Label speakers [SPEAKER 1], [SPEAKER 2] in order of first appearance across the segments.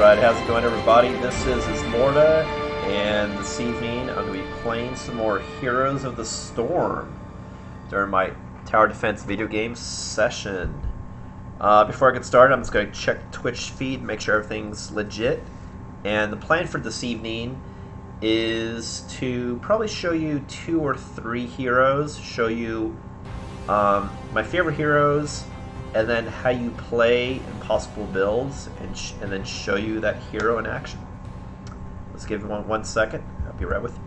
[SPEAKER 1] Alright, how's it going, everybody? This is Ismortah, and this evening I'm going to be playing some more Heroes of the Storm during my Tower Defense video game session. Before I get started, I'm just going to check Twitch feed, make sure everything's legit. And the plan for this evening is to probably show you 2 or 3 heroes, show you my favorite heroes, and then how you play in possible builds, and then show you that hero in action. Let's give it one second. I'll be right with you.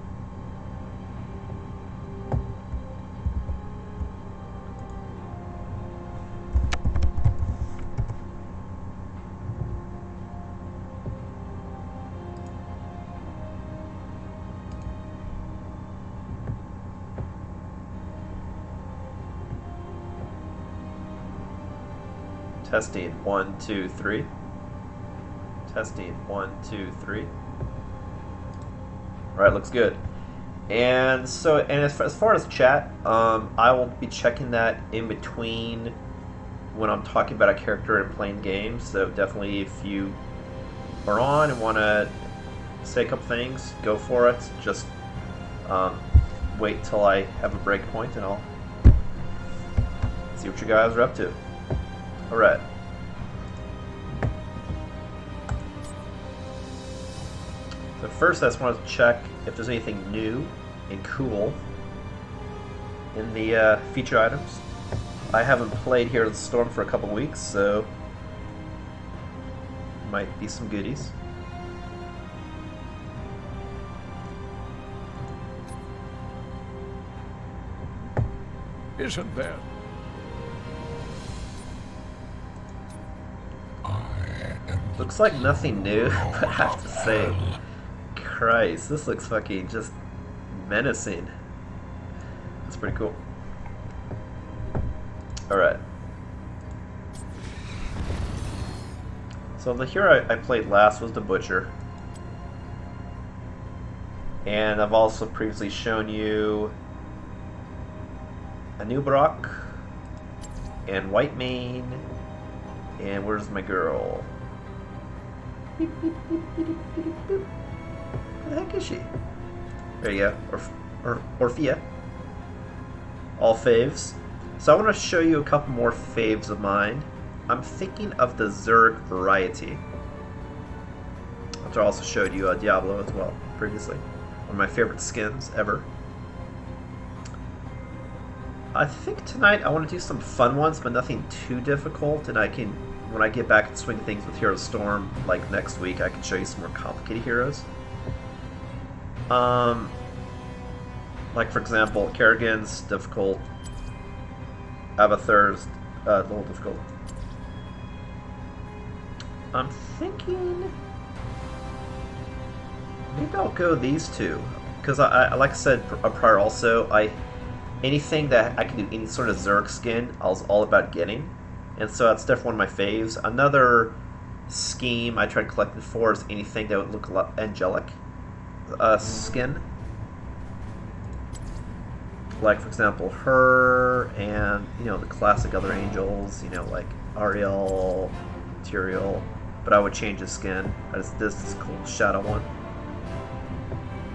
[SPEAKER 1] Testing 1, 2, 3. Testing 1, 2, 3. Alright, looks good. And so, as far as chat, I will be checking that in between when I'm talking about a character and playing games. So definitely, if you are on and want to say a couple things, go for it. Just wait till I have a break point, and I'll see what you guys are up to. Alright. So first I just want to check if there's anything new and cool in the feature items. I haven't played Heroes of the Storm for a couple weeks, so might be some goodies.
[SPEAKER 2] Isn't there?
[SPEAKER 1] Looks like nothing new, but I have to say, Christ, this looks fucking just menacing. That's pretty cool. Alright. So the hero I played last was the Butcher. And I've also previously shown you a new Brock and White Mane. And where's my girl? Beep, beep, beep, beep, beep, beep, beep. Where the heck is she? There you go. Orphea. All faves. So I want to show you a couple more faves of mine. I'm thinking of the Zerg variety, which I also showed you Diablo as well previously. One of my favorite skins ever. I think tonight I want to do some fun ones, but nothing too difficult, and I can, when I get back and swing things with Heroes of the Storm, like next week, I can show you some more complicated heroes. Like for example, Kerrigan's difficult, Abathur's a little difficult. I'm thinking maybe I'll go these two, because I like I said prior also, anything that I can do any sort of Zerg skin, I was all about getting. And so that's definitely one of my faves. Another scheme I tried collecting for is anything that would look angelic skin. Like, for example, her and, you know, the classic other angels, you know, like Ariel, Tyrael. But I would change the skin. This is a cool shadow one.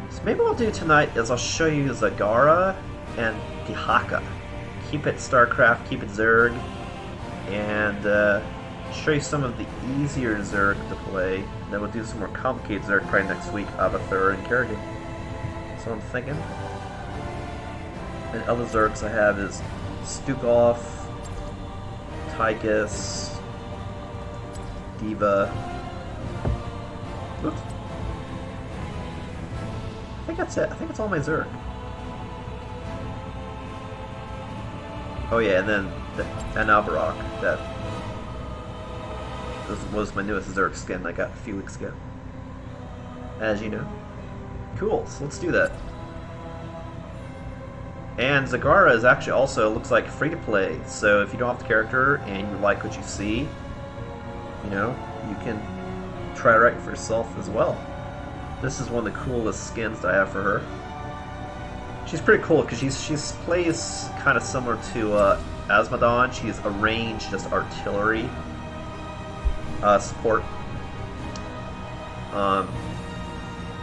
[SPEAKER 1] So maybe what I'll do tonight is I'll show you Zagara and Dihaka. Keep it StarCraft, keep it Zerg, and show you some of the easier Zerg to play. Then we'll do some more complicated Zerg probably next week, Abathur and Kerrigan. That's what I'm thinking. And other Zergs I have is Stukov, Tychus, Diva. Oops. I think that's it. I think it's all my Zerg. Oh yeah, and then an Albarok, that was my newest Zerg skin I got a few weeks ago, as you know. Cool, so let's do that. And Zagara is actually also, looks like, free to play, so if you don't have the character and you like what you see, you know, you can try it right for yourself as well. This is one of the coolest skins that I have for her. She's pretty cool because she plays kind of similar to Asmodon. She's a ranged, just artillery support. I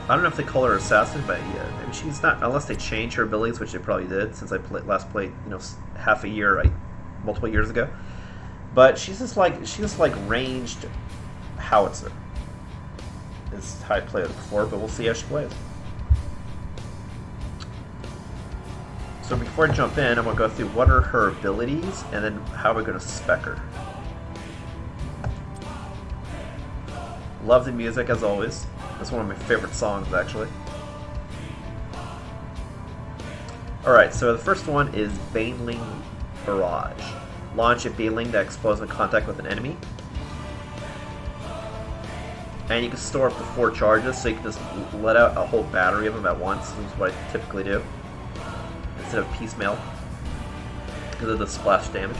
[SPEAKER 1] don't know if they call her assassin, but yeah, maybe she's not, unless they change her abilities, which they probably did since I last played, half a year, multiple years ago. But she's just like ranged howitzer. Is how I played it before, but we'll see how she plays. So before I jump in, I'm going to go through what are her abilities, and then how we're going to spec her. Love the music, as always. That's one of my favorite songs, actually. Alright, so the first one is Baneling Barrage. Launch a Baneling that explodes in contact with an enemy. And you can store up to 4 charges, so you can just let out a whole battery of them at once, which is what I typically do, instead of piecemeal, because of the splash damage.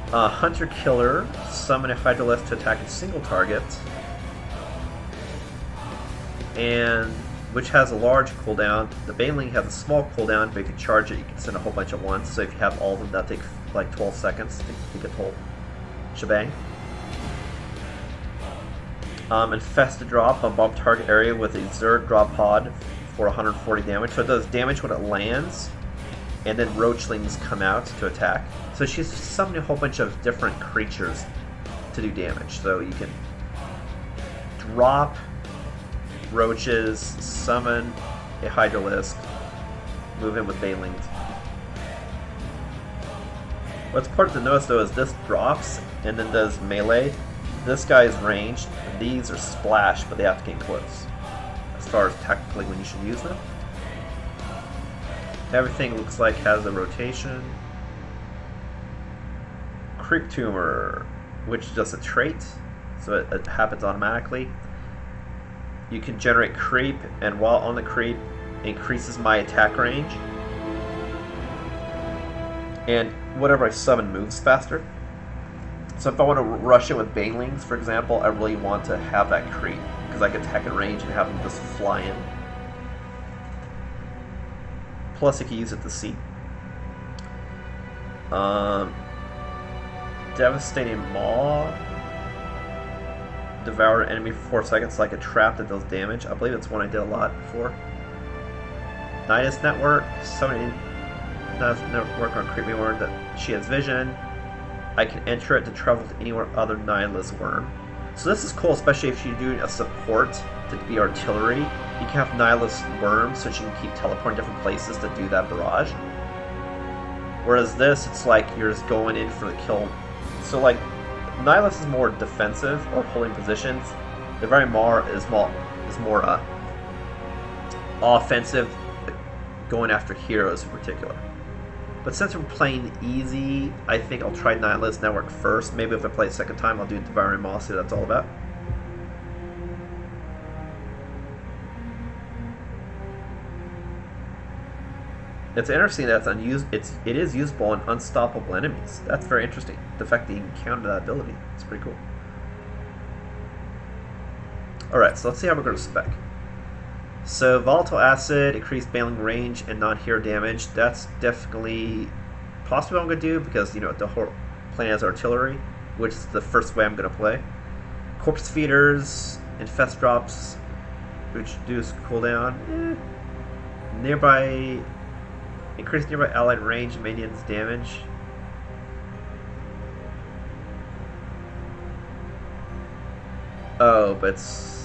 [SPEAKER 1] Hunter Killer, summon a Hydralisk to attack a single target, and which has a large cooldown. The Baneling has a small cooldown, but if you charge it, you can send a whole bunch at once. So if you have all of them, that takes like 12 seconds to get the whole shebang. Infest a drop on bomb target area with a Zerg drop pod for 140 damage. So it does damage when it lands, and then roachlings come out to attack. So she's summoning a whole bunch of different creatures to do damage. So you can drop roaches, summon a Hydralisk, move in with Banelings. What's important to notice though is this drops and then does melee. This guy is ranged, and these are splash, but they have to get close. As far as tactically when you should use them. Everything looks like has a rotation. Creep Tumor, which is just a trait, so it happens automatically. You can generate creep, and while on the creep, increases my attack range. And whatever I summon moves faster. So if I want to rush it with Banelings, for example, I really want to have that creep, because I can attack at range and have them just fly in. Plus, I can use it to see. Devastating Maw. Devour an enemy for 4 seconds like a trap that does damage. I believe it's one I did a lot before. Nidus Network. Somebody does network on Creepy Worm that she has vision. I can enter it to travel to anywhere other than Nihilus Worm. So this is cool, especially if you're doing a support to be artillery. You can have Nihilus Worm, so she can keep teleporting different places to do that barrage. Whereas this, it's like you're just going in for the kill. So like, Nihilus is more defensive or holding positions. The very Mar is more offensive, going after heroes in particular. But since we're playing easy, I think I'll try Nihilus Network first. Maybe if I play it a second time, I'll do Devouring Maw, see what that's all about. It's interesting that it's unused. It is usable on unstoppable enemies. That's very interesting. The fact that you can counter that ability. It's pretty cool. Alright, so let's see how we're going to spec. So, Volatile Acid, increased Baneling range and non-hero damage. That's definitely possibly what I'm going to do because, the whole plan is artillery, which is the first way I'm going to play. Corpse Feeders, Infest Drops, which reduce cooldown. Nearby, increase nearby allied range and minions damage. Oh, but it's...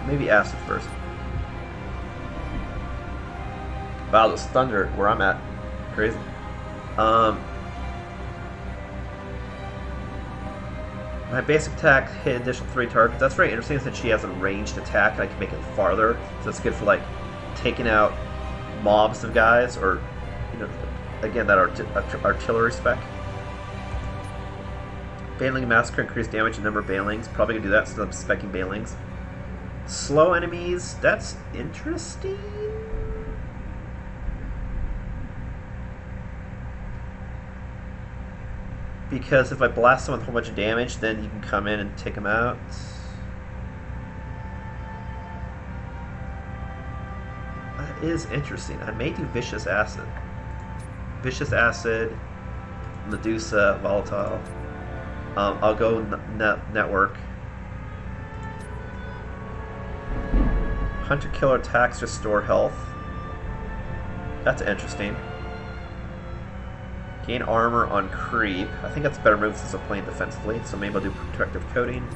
[SPEAKER 1] maybe acid first. Wow, there's thunder where I'm at. Crazy. My basic attack hit an additional 3 targets. That's very interesting since she has a ranged attack. I can make it farther, so it's good for like taking out mobs of guys, or again that artillery spec. Baneling Massacre, increased damage and number of Banelings. Probably gonna do that since I'm specking Banelings. Slow enemies, that's interesting. Because if I blast them with a whole bunch of damage, then you can come in and take them out. That is interesting. I may do Vicious Acid. Vicious Acid, Medusa, Volatile. I'll go network. Hunter killer attacks restore health. That's interesting. Gain armor on creep. I think that's a better move since I'm playing defensively, so maybe I'll do protective coating.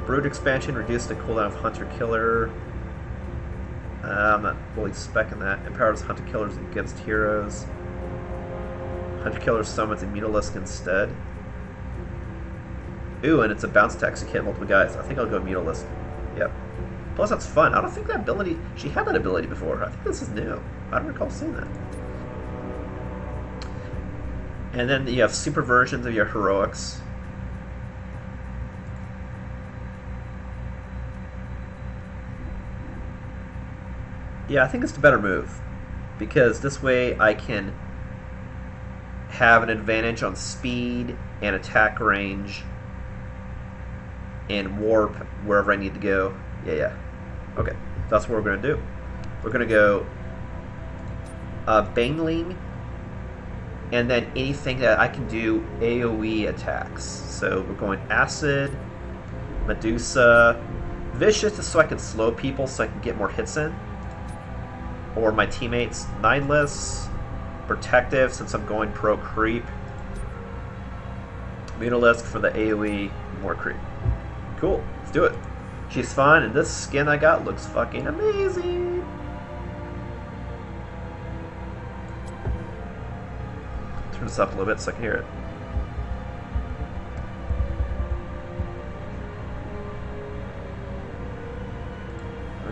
[SPEAKER 1] Brood expansion, reduce the cooldown of hunter killer. I'm not fully speccing that. Empowers hunter killers against heroes. Hunter killer summons a Mutalisk instead. Ooh, and it's a bounce attack, so you hit multiple guys. I think I'll go Mutalisk. Yep. Plus, that's fun. I don't think that ability... She had that ability before. I think this is new. I don't recall seeing that. And then you have super versions of your heroics. Yeah, I think it's the better move. Because this way I can have an advantage on speed and attack range and warp wherever I need to go. Yeah. Okay, that's what we're going to do. We're going to go Baneling, and then anything that I can do AoE attacks. So we're going Acid, Medusa, Vicious is so I can slow people so I can get more hits in. Or my teammates, Mindless, Protective since I'm going pro creep, Mutalisk for the AoE, more creep. Cool, let's do it. She's fun, and this skin I got looks fucking amazing. Turn this up a little bit so I can hear it.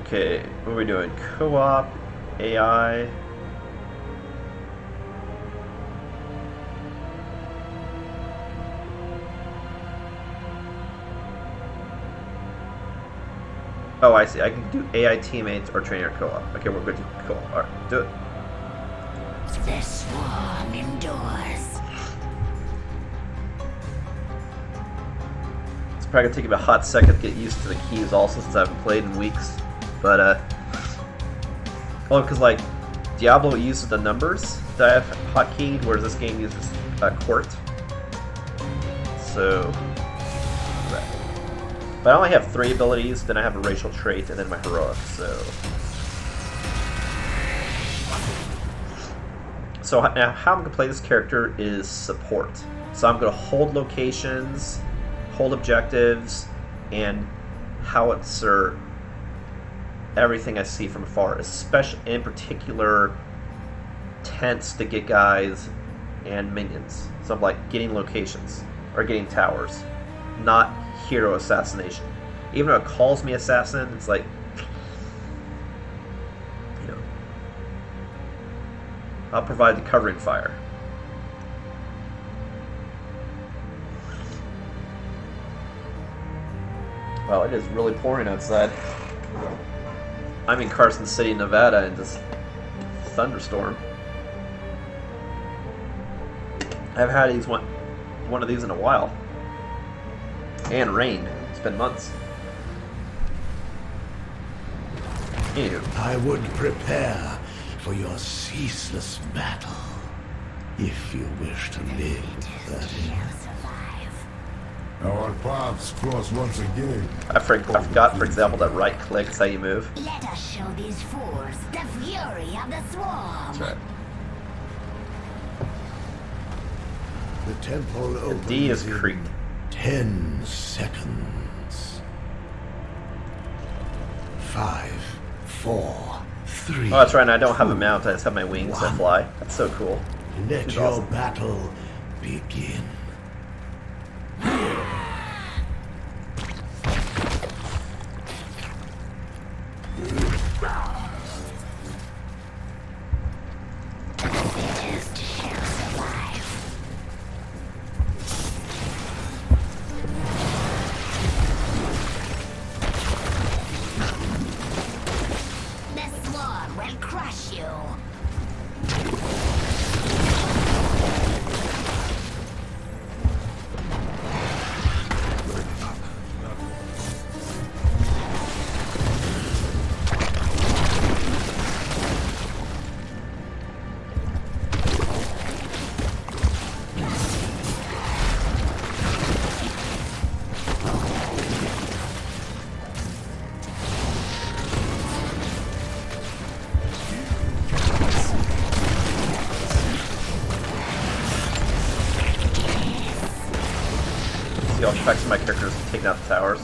[SPEAKER 1] Okay, what are we doing? Co-op, AI. Oh, I see. I can do AI teammates or trainer co-op. Okay, we're good to co-op. Alright, do it.
[SPEAKER 2] The swarm endures.
[SPEAKER 1] It's probably gonna take me a hot second to get used to the keys also since I haven't played in weeks. But, well, because, like, Diablo uses the numbers that I have hotkeyed, whereas this game uses Court. So... But I only have 3 abilities, then I have a racial trait, and then my heroic, So now how I'm going to play this character is support. So I'm going to hold locations, hold objectives, and howitzer everything I see from afar, especially in particular tents to get guys and minions. So I'm like getting locations, or getting towers, not hero assassination. Even though it calls me assassin, it's like, you know, I'll provide the covering fire. Well, it is really pouring outside. I'm in Carson City, Nevada, in this thunderstorm. I haven't had one of these in a while. And rain. It's been months. Anywho.
[SPEAKER 3] I would prepare for your ceaseless battle, if you wish to live, that is.
[SPEAKER 4] Our paths cross once again.
[SPEAKER 1] I forgot, for example, that right click is how you move.
[SPEAKER 2] Let us show these fools the fury of the swarm.
[SPEAKER 1] That's right.
[SPEAKER 3] The temple opens
[SPEAKER 1] D is
[SPEAKER 3] in
[SPEAKER 1] creep.
[SPEAKER 3] 10 seconds. 5, 4, 3.
[SPEAKER 1] Oh, that's right, and I don't have a mount, I just have my wings that fly. That's so cool.
[SPEAKER 3] Let
[SPEAKER 1] She's
[SPEAKER 3] your
[SPEAKER 1] awesome.
[SPEAKER 3] battle begin.
[SPEAKER 1] See all the effects of my characters taking out the towers.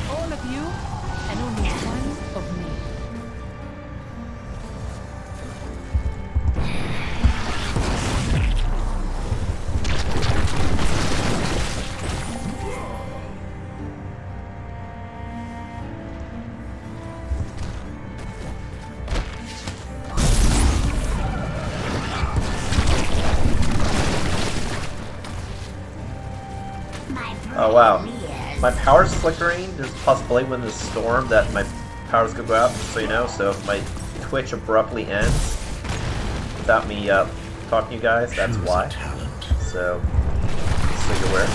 [SPEAKER 5] All of you, and only one of me.
[SPEAKER 1] Oh wow. My power's flickering. There's a possibility when there's a storm that my powers could go out, just so you know. So if my Twitch abruptly ends without me talking to you guys, that's
[SPEAKER 3] Choose a
[SPEAKER 1] why.
[SPEAKER 3] talent.
[SPEAKER 1] So you're aware.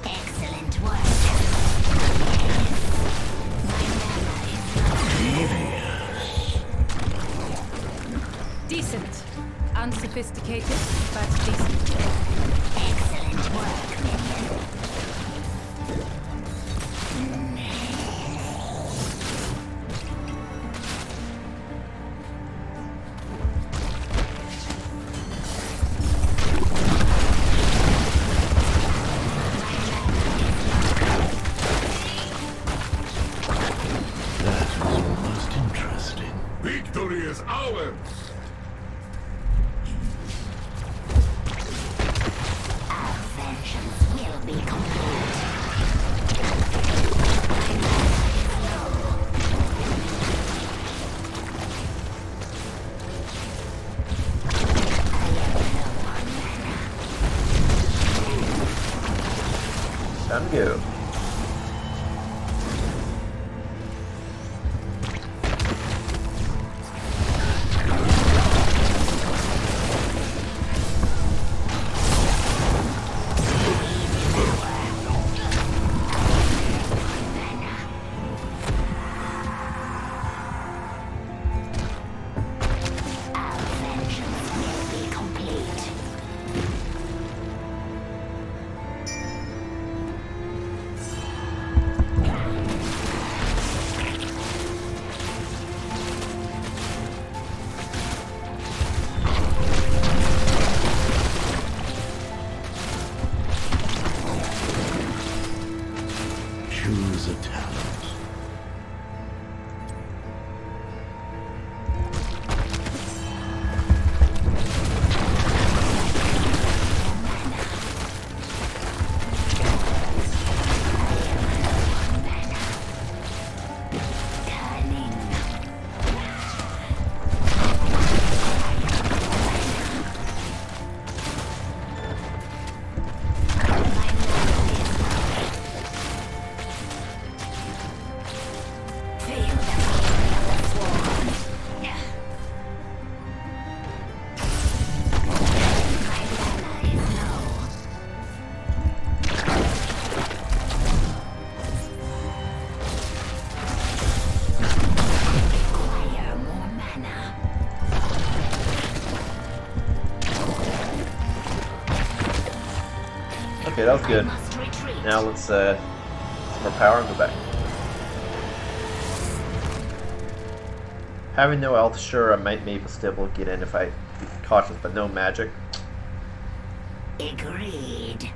[SPEAKER 2] Excellent work.
[SPEAKER 5] Decent. Unsophisticated, but decent.
[SPEAKER 2] Excellent work, minion.
[SPEAKER 3] That was most interesting.
[SPEAKER 4] Victory is ours!
[SPEAKER 2] Our vengeance will be complete.
[SPEAKER 1] Time to go.
[SPEAKER 2] Our vengeance will be complete.
[SPEAKER 3] Choose a talent.
[SPEAKER 1] Okay, that was good.
[SPEAKER 2] Must retreat.
[SPEAKER 1] Now let's some more power and go back. Having no health, sure, I might maybe still able to get in if I be cautious, but no magic.
[SPEAKER 2] Agreed.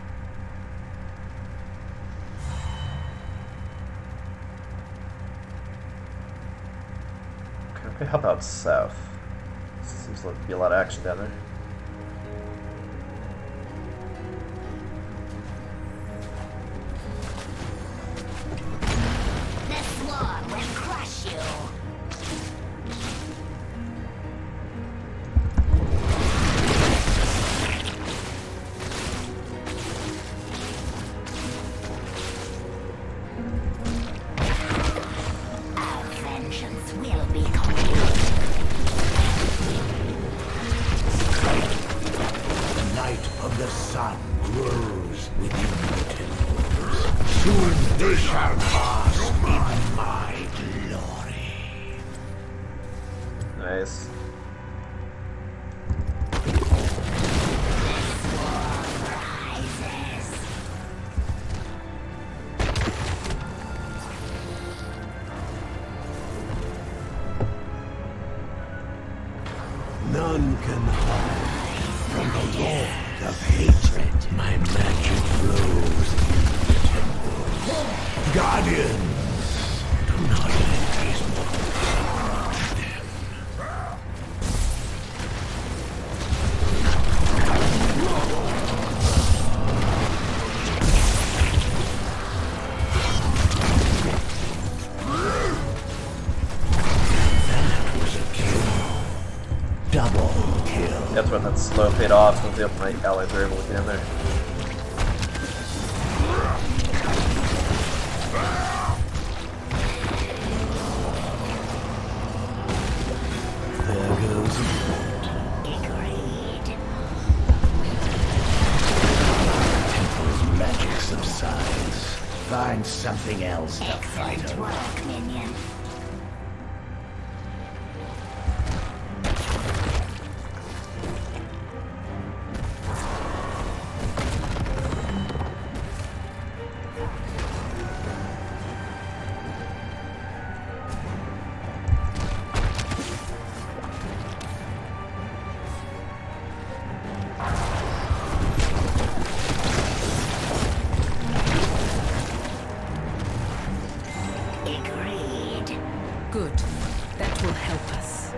[SPEAKER 1] Okay, how about south? Seems like to be a lot of action down there.
[SPEAKER 2] The swarm will crush you.
[SPEAKER 3] sun grows within the temples. Soon they shall bask in my glory.
[SPEAKER 1] Nice.
[SPEAKER 3] None can hide from the Lord of Hatred. My magic flows through the temple. Guardians, do not let Ismortah crush them. That was a kill. Double kill.
[SPEAKER 1] That's when that slow paid off, so the my allies were able to get in there.
[SPEAKER 3] There goes a
[SPEAKER 2] Agreed.
[SPEAKER 3] temple's magic subsides. Find something else to fight
[SPEAKER 2] Excellent
[SPEAKER 3] over.
[SPEAKER 2] work, minion. Agreed.
[SPEAKER 5] Good. That will help us.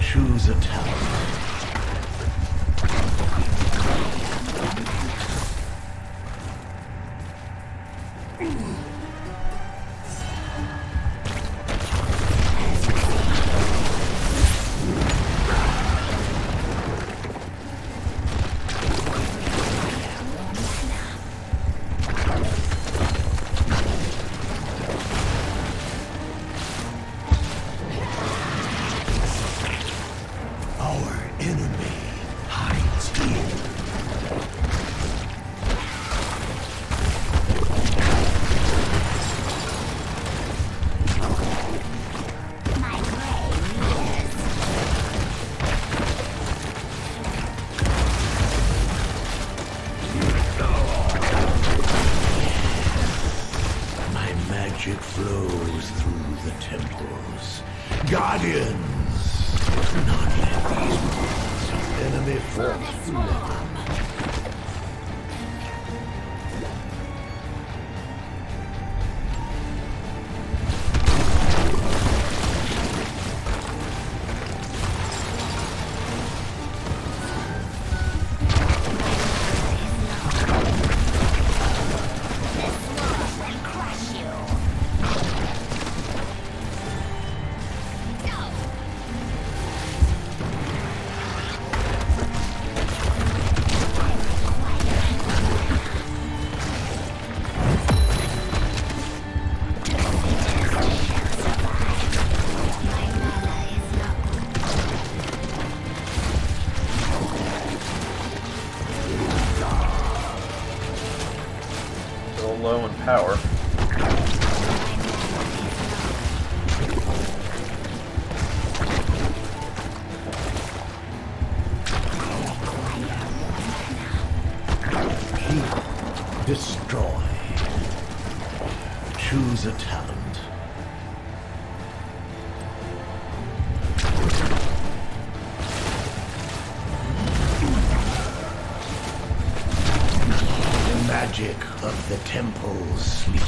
[SPEAKER 3] Choose a talent. Our enemy hides here.
[SPEAKER 2] My grave is
[SPEAKER 3] My magic flows through the temples. Guardians, do not let these monsters of enemy force you.
[SPEAKER 2] will crush you.
[SPEAKER 1] A little low in power.
[SPEAKER 3] Heal. Destroy. Choose a talent. The magic of the temples sleep.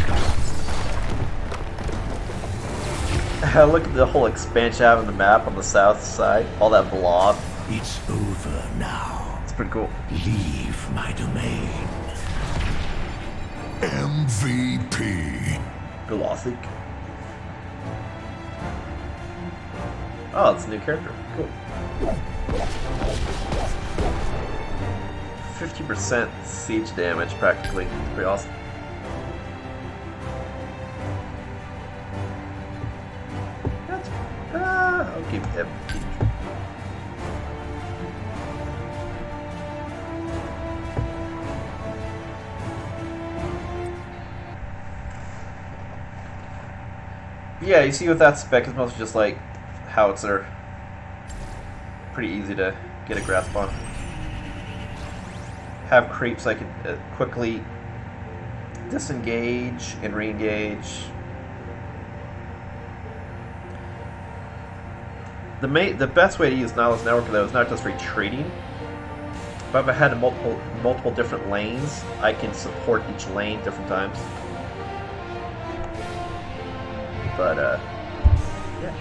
[SPEAKER 1] Look at the whole expansion out on the map on the south side. All that blob.
[SPEAKER 3] It's over now.
[SPEAKER 1] It's pretty cool.
[SPEAKER 3] Leave my domain. MVP.
[SPEAKER 1] Glossic. Oh, it's a new character. Cool. 50% siege damage, practically. Pretty awesome. That's, I'll keep him. Yeah, you see with that spec, it's mostly just like howitzer. Pretty easy to get a grasp on. Have creeps I can quickly disengage and re-engage. The best way to use Nihilist Network though is not just retreating, but if I had multiple different lanes, I can support each lane different times. But yeah.